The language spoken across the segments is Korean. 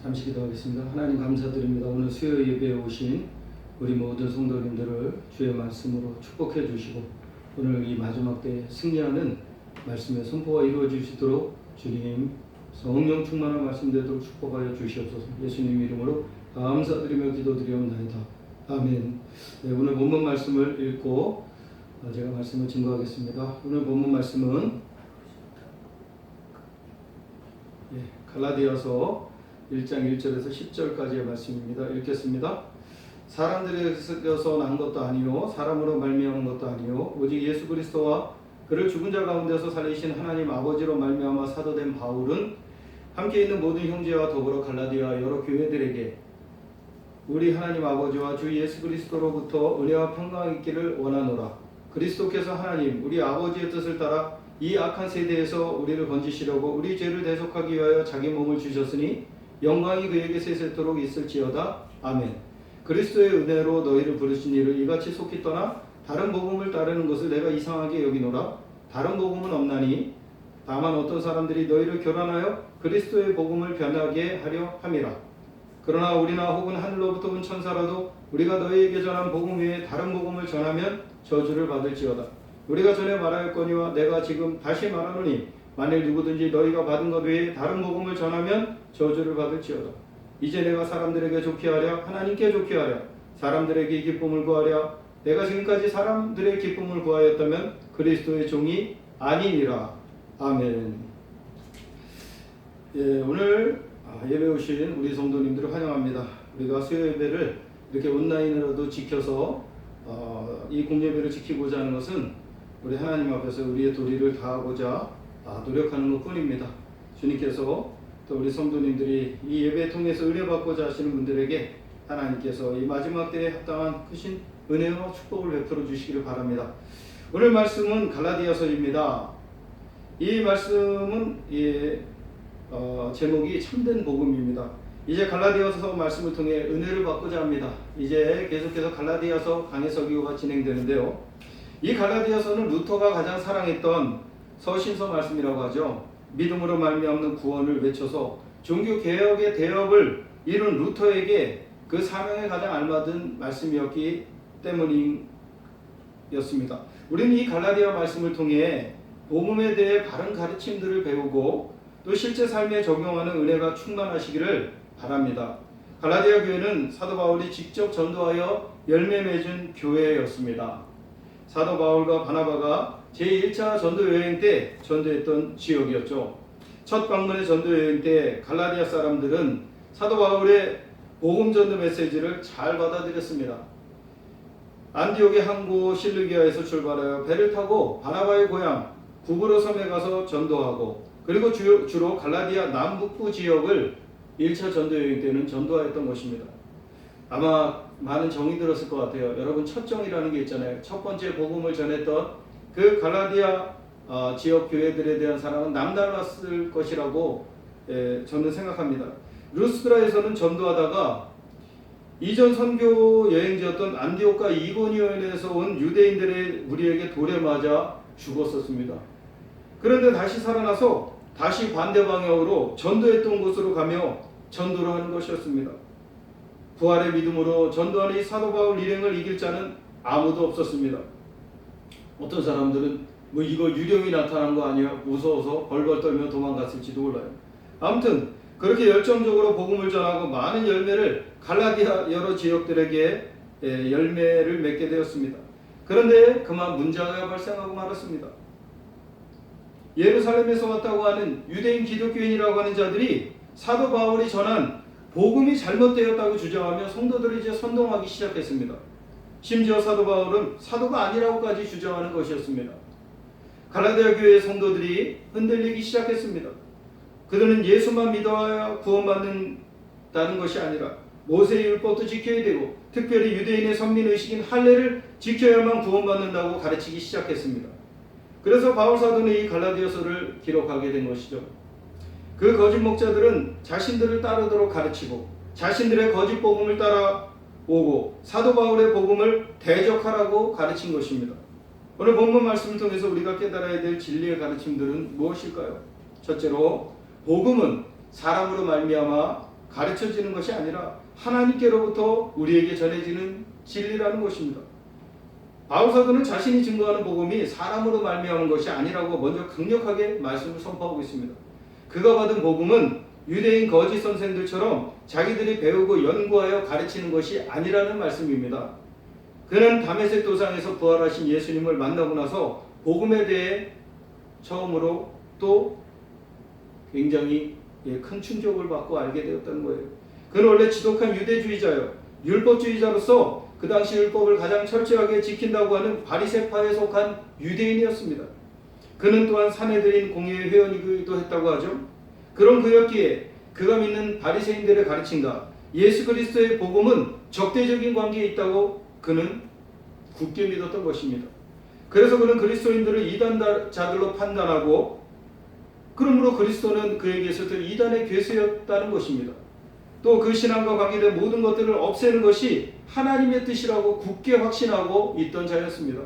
잠시 기도하겠습니다. 하나님 감사드립니다. 오늘 수요 예배에 오신 우리 모든 성도님들을 주의 말씀으로 축복해 주시고 오늘 이 마지막 때에 승리하는 말씀의 선포가 이루어지시도록 주님 성령 충만한 말씀 되도록 축복하여 주시옵소서. 예수님 이름으로 감사드리며 기도드리옵나이다. 아멘. 네, 오늘 본문 말씀을 읽고 제가 말씀을 증거하겠습니다. 오늘 본문 말씀은 갈라디아서 1장 1절에서 10절까지의 말씀입니다. 읽겠습니다. 사람들에게서 난 것도 아니요 사람으로 말미암은 것도 아니요 오직 예수 그리스도와 그를 죽은 자 가운데서 살리신 하나님 아버지로 말미암아 사도된 바울은 함께 있는 모든 형제와 더불어 갈라디아 여러 교회들에게 우리 하나님 아버지와 주 예수 그리스도로부터 은혜와 평강이 있기를 원하노라. 그리스도께서 하나님 우리 아버지의 뜻을 따라 이 악한 세대에서 우리를 건지시려고 우리 죄를 대속하기 위하여 자기 몸을 주셨으니 영광이 그에게 세세토록 있을지어다. 아멘. 그리스도의 은혜로 너희를 부르신 이를 이같이 속히 떠나 다른 복음을 따르는 것을 내가 이상하게 여기노라. 다른 복음은 없나니 다만 어떤 사람들이 너희를 교란하여 그리스도의 복음을 변하게 하려 함이라. 그러나 우리나 혹은 하늘로부터 온 천사라도 우리가 너희에게 전한 복음 외에 다른 복음을 전하면 저주를 받을지어다. 우리가 전에 말하였거니와 내가 지금 다시 말하노니 만일 누구든지 너희가 받은 것 외에 다른 복음을 전하면 저주를 받을지어다. 이제 내가 사람들에게 좋게 하랴 하나님께 좋게 하랴 사람들에게 기쁨을 구하랴 내가 지금까지 사람들의 기쁨을 구하였다면 그리스도의 종이 아니니라. 아멘. 오늘 예배 오신 우리 성도님들을 환영합니다. 우리가 수요 예배를 이렇게 온라인으로도 지켜서 이 공예배를 지키고자 하는 것은 우리 하나님 앞에서 우리의 도리를 다하고자 노력하는 것 뿐입니다. 주님께서 또 우리 성도님들이 이 예배 통해서 은혜 받고자 하시는 분들에게 하나님께서 이 마지막 때에 합당한 크신 은혜와 축복을 베풀어 주시기를 바랍니다. 오늘 말씀은 갈라디아서입니다. 이 말씀은 제목이 참된 복음입니다. 이제 갈라디아서 말씀을 통해 은혜를 받고자 합니다. 이제 계속해서 갈라디아서 강해 설교가 진행되는데요. 이 갈라디아서는 루터가 가장 사랑했던 서신서 말씀이라고 하죠. 믿음으로 말미암는 구원을 외쳐서 종교 개혁의 대업을 이룬 루터에게 그 사명에 가장 알맞은 말씀이었기 때문이었습니다. 우리는 이 갈라디아 말씀을 통해 복음에 대해 바른 가르침들을 배우고 또 실제 삶에 적용하는 은혜가 충만하시기를 바랍니다. 갈라디아 교회는 사도 바울이 직접 전도하여 열매 맺은 교회였습니다. 사도 바울과 바나바가 제1차 전도 여행 때 전도했던 지역이었죠. 첫 방문의 전도 여행 때 갈라디아 사람들은 사도 바울의 복음 전도 메시지를 잘 받아들였습니다. 안디옥의 항구 실루기아에서 출발하여 배를 타고 바나바의 고향 구브로 섬에 가서 전도하고 그리고 주로 갈라디아 남북부 지역을 1차 전도 여행 때는 전도하였던 것입니다. 아마 많은 정이 들었을 것 같아요. 여러분 첫 정이라는 게 있잖아요. 첫 번째 복음을 전했던 그 갈라디아 지역 교회들에 대한 사랑은 남달랐을 것이라고 저는 생각합니다. 루스드라에서는 전도하다가 이전 선교 여행지였던 안디옥과 이고니온에서 온 유대인들의 무리에게 돌에 맞아 죽었었습니다. 그런데 다시 살아나서 다시 반대 방향으로 전도했던 곳으로 가며 전도를 하는 것이었습니다. 부활의 믿음으로 전도하는 이 사도 바울 일행을 이길 자는 아무도 없었습니다. 어떤 사람들은 이거 유령이 나타난 거 아니야? 무서워서 벌벌 떨며 도망갔을지도 몰라요. 아무튼 그렇게 열정적으로 복음을 전하고 많은 열매를 갈라디아 여러 지역들에게 열매를 맺게 되었습니다. 그런데 그만 문제가 발생하고 말았습니다. 예루살렘에서 왔다고 하는 유대인 기독교인이라고 하는 자들이 사도 바울이 전한 복음이 잘못되었다고 주장하며 성도들을 이제 선동하기 시작했습니다. 심지어 사도 바울은 사도가 아니라고까지 주장하는 것이었습니다. 갈라디아 교회의 성도들이 흔들리기 시작했습니다. 그들은 예수만 믿어야 구원받는다는 것이 아니라 모세의 율법도 지켜야 되고 특별히 유대인의 선민의식인 할례를 지켜야만 구원받는다고 가르치기 시작했습니다. 그래서 바울 사도는 이 갈라디아서를 기록하게 된 것이죠. 그 거짓 목자들은 자신들을 따르도록 가르치고 자신들의 거짓 복음을 따라오고 사도 바울의 복음을 대적하라고 가르친 것입니다. 오늘 본문 말씀을 통해서 우리가 깨달아야 될 진리의 가르침들은 무엇일까요? 첫째로 복음은 사람으로 말미암아 가르쳐지는 것이 아니라 하나님께로부터 우리에게 전해지는 진리라는 것입니다. 바울 사도는 자신이 증거하는 복음이 사람으로 말미암은 것이 아니라고 먼저 강력하게 말씀을 선포하고 있습니다. 그가 받은 복음은 유대인 거짓 선생들처럼 자기들이 배우고 연구하여 가르치는 것이 아니라는 말씀입니다. 그는 다메섹 도상에서 부활하신 예수님을 만나고 나서 복음에 대해 처음으로 또 굉장히 큰 충격을 받고 알게 되었다는 거예요. 그는 원래 지독한 유대주의자요, 율법주의자로서 그 당시 율법을 가장 철저하게 지킨다고 하는 바리새파에 속한 유대인이었습니다. 그는 또한 사내들인 공회의 회원이기도 했다고 하죠. 그런 그였기에 그가 믿는 바리새인들의 가르침과 예수 그리스도의 복음은 적대적인 관계에 있다고 그는 굳게 믿었던 것입니다. 그래서 그는 그리스도인들을 이단자들로 판단하고, 그러므로 그리스도는 그에게 있어서 이단의 괴수였다는 것입니다. 또 그 신앙과 관계된 모든 것들을 없애는 것이 하나님의 뜻이라고 굳게 확신하고 있던 자였습니다.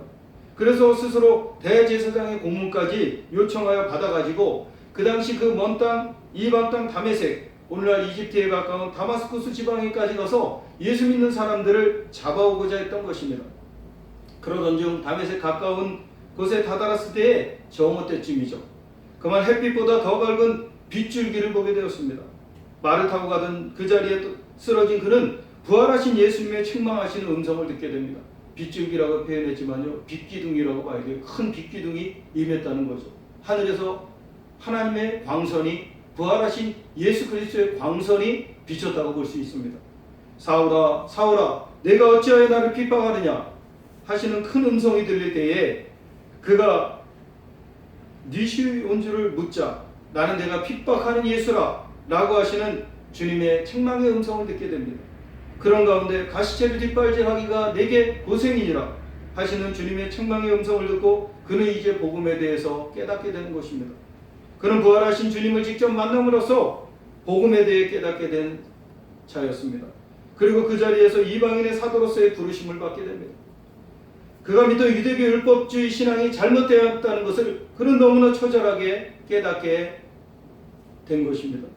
그래서 스스로 대제사장의 공문까지 요청하여 받아가지고 그 당시 그 먼 땅, 이방 땅 다메섹, 오늘날 이집트에 가까운 다마스쿠스 지방에까지 가서 예수 믿는 사람들을 잡아오고자 했던 것입니다. 그러던 중 다메섹 가까운 곳에 다다랐을 때에 정오 때쯤이죠. 그만 햇빛보다 더 밝은 빗줄기를 보게 되었습니다. 말을 타고 가던 그 자리에 쓰러진 그는 부활하신 예수님의 책망하시는 음성을 듣게 됩니다. 빗줄기라고 표현했지만요, 빛기둥이라고 봐야 돼요. 큰 빛기둥이 임했다는 거죠. 하늘에서 하나님의 광선이, 부활하신 예수 그리스도의 광선이 비쳤다고 볼 수 있습니다. 사울아, 사울아, 내가 어찌하여 나를 핍박하느냐 하시는 큰 음성이 들릴 때에 그가 니시 온 줄을 묻자, 나는 내가 핍박하는 예수라 라고 하시는 주님의 책망의 음성을 듣게 됩니다. 그런 가운데 가시체를 뒷발질하기가 내게 고생이니라 하시는 주님의 책망의 음성을 듣고 그는 이제 복음에 대해서 깨닫게 되는 것입니다. 그는 부활하신 주님을 직접 만남으로써 복음에 대해 깨닫게 된 자였습니다. 그리고 그 자리에서 이방인의 사도로서의 부르심을 받게 됩니다. 그가 믿던 유대교 율법주의 신앙이 잘못되었다는 것을 그는 너무나 처절하게 깨닫게 된 것입니다.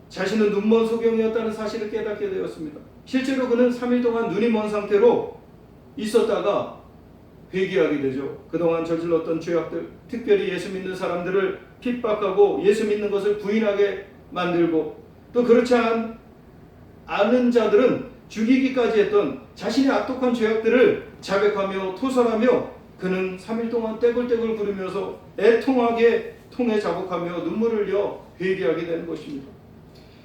자신은 눈먼 소경이었다는 사실을 깨닫게 되었습니다. 실제로 그는 3일 동안 눈이 먼 상태로 있었다가 회개하게 되죠. 그동안 저질렀던 죄악들, 특별히 예수 믿는 사람들을 핍박하고 예수 믿는 것을 부인하게 만들고, 또 그렇지 않은 자들은 죽이기까지 했던 자신의 악독한 죄악들을 자백하며 토설하며 그는 3일 동안 떼굴떼굴 구르면서 애통하게 통에 자복하며 눈물을 흘려 회개하게 되는 것입니다.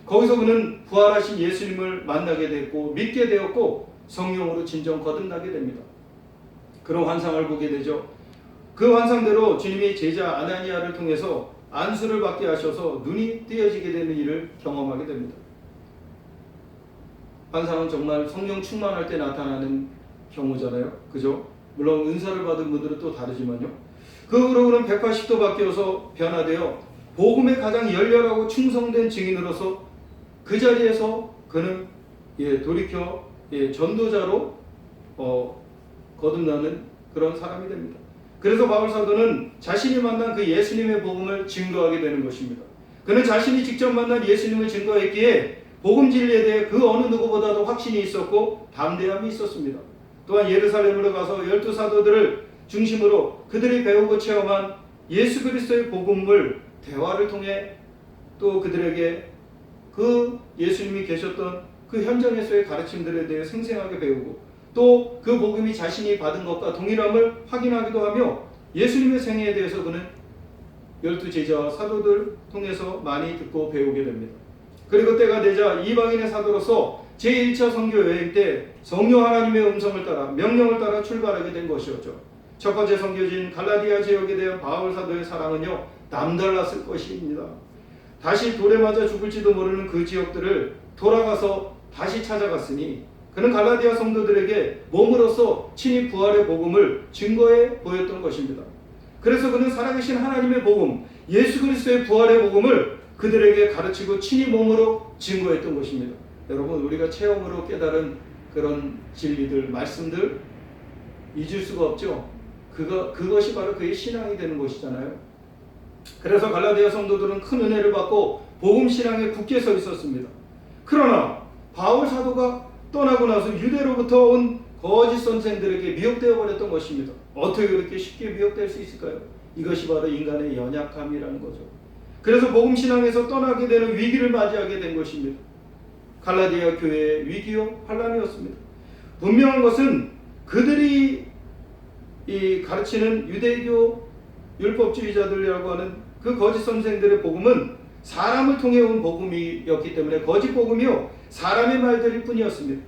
거기서 그는 부활하신 예수님을 만나게 됐고 믿게 되었고 성령으로 진정 거듭나게 됩니다. 그런 환상을 보게 되죠. 그 환상대로 주님이 제자 아나니아를 통해서 안수를 받게 하셔서 눈이 띄어지게 되는 일을 경험하게 됩니다. 환상은 정말 성령 충만할 때 나타나는 경우잖아요. 그죠? 물론 은사를 받은 분들은 또 다르지만요. 그 후로 그는 180도 바뀌어서 변화되어 복음에 가장 열렬하고 충성된 증인으로서 그 자리에서 그는 돌이켜 전도자로 거듭나는 그런 사람이 됩니다. 그래서 바울 사도는 자신이 만난 그 예수님의 복음을 증거하게 되는 것입니다. 그는 자신이 직접 만난 예수님을 증거했기에 복음 진리에 대해 그 어느 누구보다도 확신이 있었고 담대함이 있었습니다. 또한 예루살렘으로 가서 12사도들을 중심으로 그들이 배우고 체험한 예수 그리스도의 복음을 대화를 통해 또 그들에게 그 예수님이 계셨던 그 현장에서의 가르침들에 대해 생생하게 배우고 또 그 복음이 자신이 받은 것과 동일함을 확인하기도 하며 예수님의 생애에 대해서 그는 12제자와 사도들 통해서 많이 듣고 배우게 됩니다. 그리고 때가 되자 이방인의 사도로서 제1차 선교 여행 때 성령 하나님의 음성을 따라 명령을 따라 출발하게 된 것이었죠. 첫 번째 선교지인 갈라디아 지역에 대한 바울 사도의 사랑은요 남달랐을 것입니다. 다시 돌에 맞아 죽을지도 모르는 그 지역들을 돌아가서 다시 찾아갔으니 그는 갈라디아 성도들에게 몸으로써 친히 부활의 복음을 증거해 보였던 것입니다. 그래서 그는 살아계신 하나님의 복음, 예수 그리스도의 부활의 복음을 그들에게 가르치고 친히 몸으로 증거했던 것입니다. 여러분, 우리가 체험으로 깨달은 그런 진리들, 말씀들 잊을 수가 없죠. 그것이 바로 그의 신앙이 되는 것이잖아요. 그래서 갈라디아 성도들은 큰 은혜를 받고 복음 신앙에 굳게 서 있었습니다. 그러나 바울 사도가 떠나고 나서 유대로부터 온 거짓 선생들에게 미혹되어 버렸던 것입니다. 어떻게 그렇게 쉽게 미혹될 수 있을까요? 이것이 바로 인간의 연약함이라는 거죠. 그래서 복음신앙에서 떠나게 되는 위기를 맞이하게 된 것입니다. 갈라디아 교회의 위기요 환란이었습니다. 분명한 것은 그들이 가르치는 유대교 율법주의자들이라고 하는 그 거짓 선생들의 복음은 사람을 통해 온 복음이었기 때문에 거짓 복음이요 사람의 말들일 뿐이었습니다.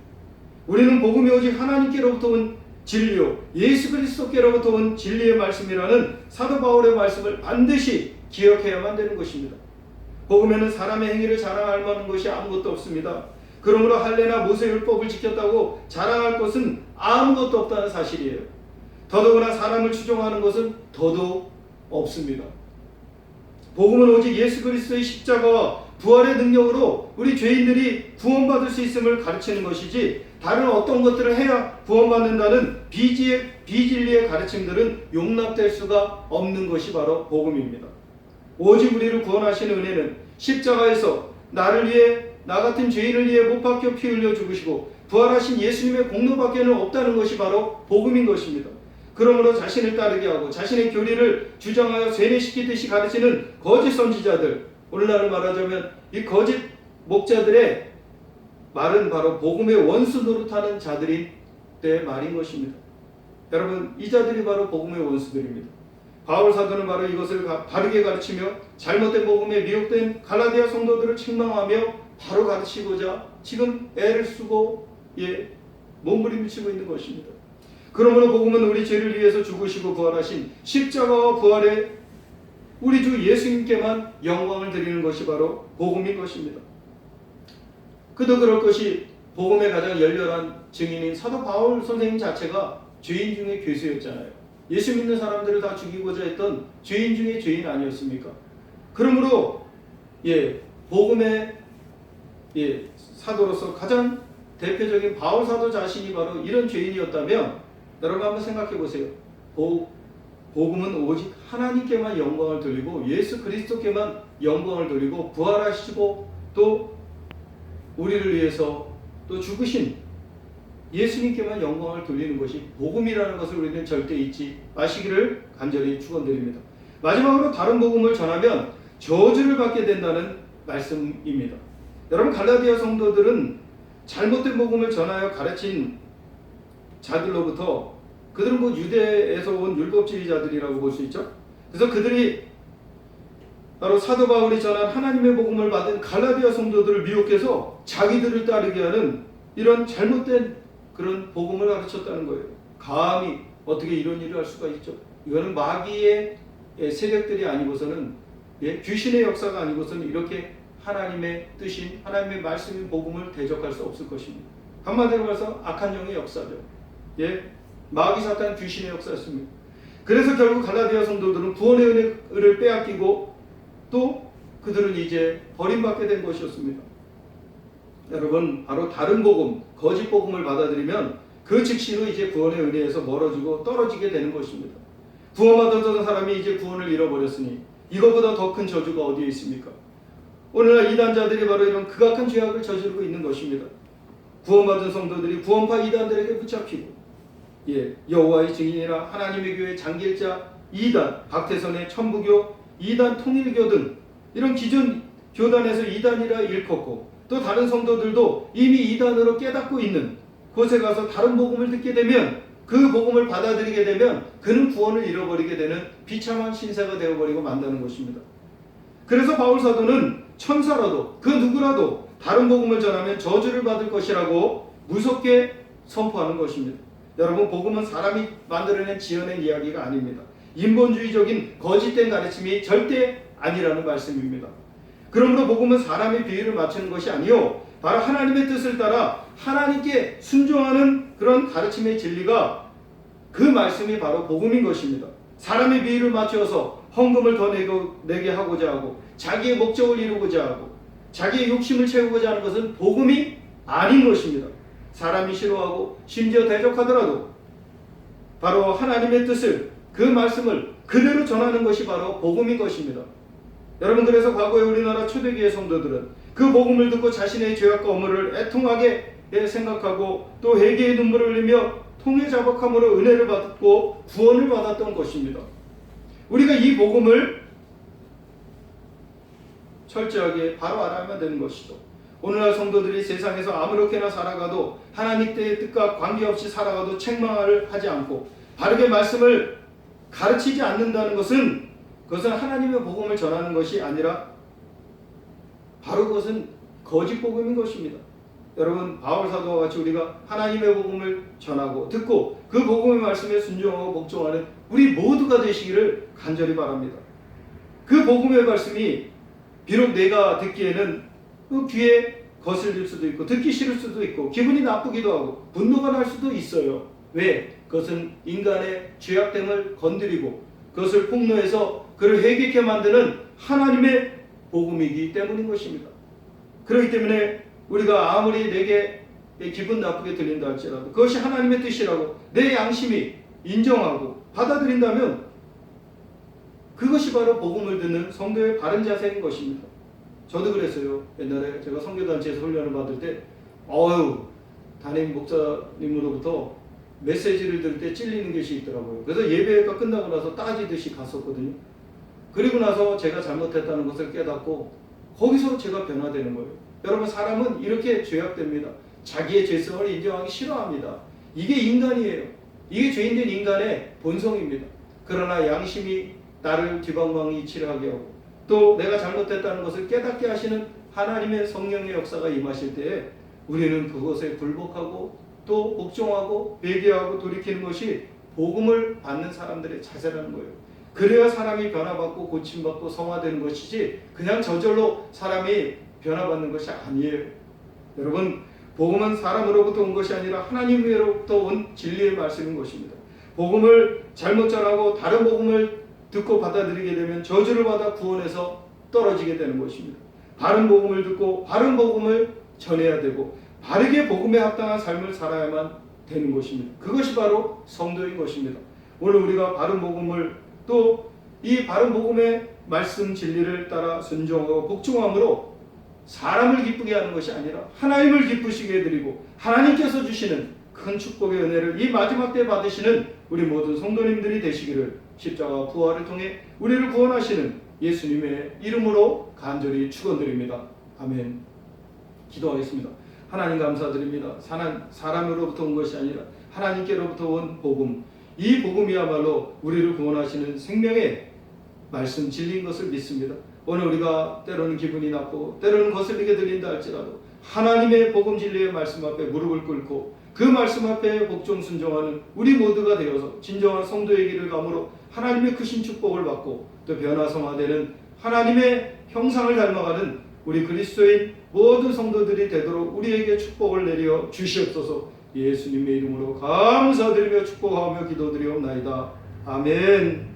우리는 복음이 오직 하나님께로부터 온 진리요 예수 그리스도께로부터 온 진리의 말씀이라는 사도 바울의 말씀을 반드시 기억해야만 되는 것입니다. 복음에는 사람의 행위를 자랑할 만한 것이 아무것도 없습니다. 그러므로 할례나 모세 율법을 지켰다고 자랑할 것은 아무것도 없다는 사실이에요. 더더구나 사람을 추종하는 것은 더더욱 없습니다. 복음은 오직 예수 그리스도의 십자가와 부활의 능력으로 우리 죄인들이 구원받을 수 있음을 가르치는 것이지 다른 어떤 것들을 해야 구원받는다는 비진리의 가르침들은 용납될 수가 없는 것이 바로 복음입니다. 오직 우리를 구원하시는 은혜는 십자가에서 나를 위해 나 같은 죄인을 위해 못 박혀 피 흘려 죽으시고 부활하신 예수님의 공로밖에는 없다는 것이 바로 복음인 것입니다. 그러므로 자신을 따르게 하고 자신의 교리를 주장하여 세뇌시키듯이 가르치는 거짓 선지자들, 오늘날 말하자면 이 거짓 목자들의 말은 바로 복음의 원수 노릇하는 자들인 때 말인 것입니다. 여러분, 이 자들이 바로 복음의 원수들입니다. 바울 사도는 바로 이것을 바르게 가르치며 잘못된 복음에 미혹된 갈라디아 성도들을 책망하며 바로 가르치고자 지금 애를 쓰고 몸부림을 치고 있는 것입니다. 그러므로 복음은 우리 죄를 위해서 죽으시고 부활하신 십자가와 부활의 우리 주 예수님께만 영광을 드리는 것이 바로 복음인 것입니다. 그도 그럴 것이 복음의 가장 열렬한 증인인 사도 바울 선생님 자체가 죄인 중에 괴수였잖아요. 예수 믿는 사람들을 다 죽이고자 했던 죄인 중에 죄인 아니었습니까? 그러므로 복음의 사도로서 가장 대표적인 바울 사도 자신이 바로 이런 죄인이었다면 여러분 한번 생각해 보세요. 복음은 오직 하나님께만 영광을 돌리고 예수 그리스도께만 영광을 돌리고 부활하시고 또 우리를 위해서 또 죽으신 예수님께만 영광을 돌리는 것이 복음이라는 것을 우리는 절대 잊지 마시기를 간절히 축원드립니다. 마지막으로 다른 복음을 전하면 저주를 받게 된다는 말씀입니다. 여러분, 갈라디아 성도들은 잘못된 복음을 전하여 가르친 자들로부터 그들은 유대에서 온 율법주의자들이라고 볼 수 있죠. 그래서 그들이 바로 사도 바울이 전한 하나님의 복음을 받은 갈라디아 성도들을 미혹해서 자기들을 따르게 하는 이런 잘못된 그런 복음을 가르쳤다는 거예요. 감히 어떻게 이런 일을 할 수가 있죠? 이거는 마귀의 세력들이 아니고서는 귀신의 역사가 아니고서는 이렇게 하나님의 뜻인 하나님의 말씀인 복음을 대적할 수 없을 것입니다. 한마디로 말해서 악한 영의 역사죠. 마귀 사탄 귀신의 역사였습니다. 그래서 결국 갈라디아 성도들은 구원의 은혜를 빼앗기고 또 그들은 이제 버림받게 된 것이었습니다. 여러분, 바로 다른 복음, 거짓 복음을 받아들이면 그 즉시로 이제 구원의 은혜에서 멀어지고 떨어지게 되는 것입니다. 구원받았던 사람이 이제 구원을 잃어버렸으니 이것보다 더 큰 저주가 어디에 있습니까? 오늘날 이단자들이 바로 이런 극악한 죄악을 저지르고 있는 것입니다. 구원받은 성도들이 구원파 이단들에게 붙잡히고 여호와의 증인이나 하나님의 교회 장길자 이단, 박태선의 천부교, 이단 통일교 등 이런 기존 교단에서 이단이라 일컫고 또 다른 성도들도 이미 이단으로 깨닫고 있는 곳에 가서 다른 복음을 듣게 되면 그 복음을 받아들이게 되면 그는 구원을 잃어버리게 되는 비참한 신세가 되어버리고 만다는 것입니다. 그래서 바울 사도는 천사라도 그 누구라도 다른 복음을 전하면 저주를 받을 것이라고 무섭게 선포하는 것입니다. 여러분, 복음은 사람이 만들어낸 지어낸 이야기가 아닙니다. 인본주의적인 거짓된 가르침이 절대 아니라는 말씀입니다. 그러므로 복음은 사람의 비위를 맞추는 것이 아니요 바로 하나님의 뜻을 따라 하나님께 순종하는 그런 가르침의 진리가 그 말씀이 바로 복음인 것입니다. 사람의 비위를 맞추어서 헌금을 더 내게 하고자 하고 자기의 목적을 이루고자 하고 자기의 욕심을 채우고자 하는 것은 복음이 아닌 것입니다. 사람이 싫어하고 심지어 대적하더라도 바로 하나님의 뜻을 그 말씀을 그대로 전하는 것이 바로 복음인 것입니다. 여러분, 그래서 과거에 우리나라 초대교회 성도들은 그 복음을 듣고 자신의 죄악과 허물을 애통하게 생각하고 또 회개의 눈물을 흘리며 통회 자복함으로 은혜를 받고 구원을 받았던 것입니다. 우리가 이 복음을 철저하게 바로 알아야만 되는 것이죠. 오늘날 성도들이 세상에서 아무렇게나 살아가도 하나님의 뜻과 관계없이 살아가도 책망을 하지 않고 바르게 말씀을 가르치지 않는다는 것은 그것은 하나님의 복음을 전하는 것이 아니라 바로 그것은 거짓 복음인 것입니다. 여러분, 바울 사도와 같이 우리가 하나님의 복음을 전하고 듣고 그 복음의 말씀에 순종하고 복종하는 우리 모두가 되시기를 간절히 바랍니다. 그 복음의 말씀이 비록 내가 듣기에는 그 귀에 거슬릴 수도 있고 듣기 싫을 수도 있고 기분이 나쁘기도 하고 분노가 날 수도 있어요. 왜? 그것은 인간의 죄악됨을 건드리고 그것을 폭로해서 그를 회개케 만드는 하나님의 복음이기 때문인 것입니다. 그렇기 때문에 우리가 아무리 내게 기분 나쁘게 들린다 할지라도 그것이 하나님의 뜻이라고 내 양심이 인정하고 받아들인다면 그것이 바로 복음을 듣는 성도의 바른 자세인 것입니다. 저도 그랬어요. 옛날에 제가 선교단체에서 훈련을 받을 때 담임 목사님으로부터 메시지를 들을 때 찔리는 것이 있더라고요. 그래서 예배가 끝나고 나서 따지듯이 갔었거든요. 그리고 나서 제가 잘못했다는 것을 깨닫고 거기서 제가 변화되는 거예요. 여러분, 사람은 이렇게 죄악됩니다. 자기의 죄성을 인정하기 싫어합니다. 이게 인간이에요. 이게 죄인된 인간의 본성입니다. 그러나 양심이 나를 뒤방망이치를 하게 하고 또 내가 잘못했다는 것을 깨닫게 하시는 하나님의 성령의 역사가 임하실 때에 우리는 그것에 굴복하고 또 복종하고 회개하고 돌이키는 것이 복음을 받는 사람들의 자세라는 거예요. 그래야 사람이 변화받고 고침받고 성화되는 것이지 그냥 저절로 사람이 변화받는 것이 아니에요. 여러분, 복음은 사람으로부터 온 것이 아니라 하나님으로부터 온 진리의 말씀인 것입니다. 복음을 잘못 전하고 다른 복음을 듣고 받아들이게 되면 저주를 받아 구원에서 떨어지게 되는 것입니다. 바른 복음을 듣고 바른 복음을 전해야 되고 바르게 복음에 합당한 삶을 살아야만 되는 것입니다. 그것이 바로 성도인 것입니다. 오늘 우리가 바른 복음을 또 이 바른 복음의 말씀 진리를 따라 순종하고 복종함으로 사람을 기쁘게 하는 것이 아니라 하나님을 기쁘시게 해드리고 하나님께서 주시는 큰 축복의 은혜를 이 마지막 때 받으시는 우리 모든 성도님들이 되시기를 십자가 부활을 통해 우리를 구원하시는 예수님의 이름으로 간절히 축원드립니다. 아멘. 기도하겠습니다. 하나님 감사드립니다. 사람으로부터 온 것이 아니라 하나님께로부터 온 복음, 이 복음이야말로 우리를 구원하시는 생명의 말씀 진리인 것을 믿습니다. 오늘 우리가 때로는 기분이 나쁘고 때로는 거슬리게 들린다 할지라도 하나님의 복음 진리의 말씀 앞에 무릎을 꿇고 그 말씀 앞에 복종 순종하는 우리 모두가 되어서 진정한 성도의 길을 감으로 하나님의 크신 축복을 받고 또 변화성화되는 하나님의 형상을 닮아가는 우리 그리스도인 모든 성도들이 되도록 우리에게 축복을 내려 주시옵소서. 예수님의 이름으로 감사드리며 축복하며 기도드리옵나이다. 아멘.